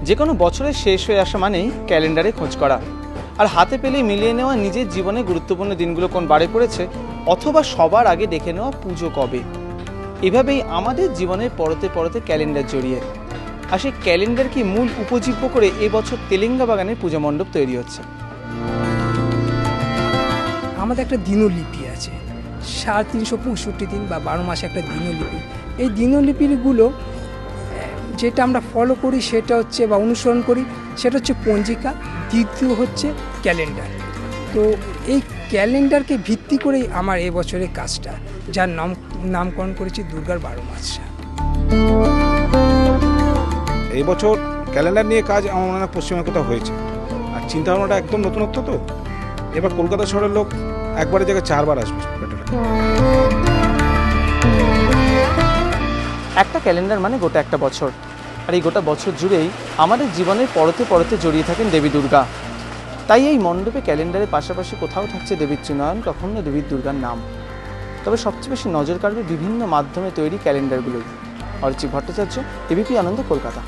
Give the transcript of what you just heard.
যে কোনো বছরের শেষ হয়ে আসা মানেই ক্যালেন্ডারে খোঁজ করা, আর হাতে পেলেই মিলিয়ে নেওয়া নিজের জীবনে গুরুত্বপূর্ণ দিনগুলো কোন বারে পড়েছে, অথবা সবার আগে দেখে নেওয়া পুজো কবে। এভাবেই আমাদের জীবনের পরতে পরতে ক্যালেন্ডার জড়িয়ে। আর সেই ক্যালেন্ডারকে মূল উপজীব্য করে এবছর তেলেঙ্গা বাগানের পুজো মণ্ডপ তৈরি হচ্ছে। আমাদের একটা দিনলিপি আছে, 365 দিন বা 12 মাসে একটা দিনলিপি। এই দিনলিপিগুলো যেটা আমরা ফলো করি সেটা হচ্ছে বা অনুসরণ করি সেটা হচ্ছে পঞ্জিকা, দ্বিতীয় হচ্ছে ক্যালেন্ডার। তো এই ক্যালেন্ডারকে ভিত্তি করেই আমার এবছরের কাজটা, যার নামকরণ করেছি দুর্গার 12 মাসা। এই বছর ক্যালেন্ডার নিয়ে কাজ আমার মনে হয় পশ্চিমবঙ্গে কোথাও হয়েছে, আর চিন্তাভাবনাটা একদম নতুনত্ব। তো এবার কলকাতা শহরের লোক একবারের জায়গায় 4 বার আসবে। একটা ক্যালেন্ডার মানে গোটা একটা বছর, আর এই গোটা বছর জুড়েই আমাদের জীবনের পরতে পরতে জড়িয়ে থাকেন দেবী দুর্গা। তাই এই মণ্ডপে ক্যালেন্ডারের পাশাপাশি কোথাও থাকছে দেবীর চিহ্নয়ন, কখনো দেবীর দুর্গার নাম। তবে সবচেয়ে বেশি নজর কাড়বে বিভিন্ন মাধ্যমে তৈরি ক্যালেন্ডারগুলোই। অরিজিৎ ভট্টাচার্য, এবিপি আনন্দ, কলকাতা।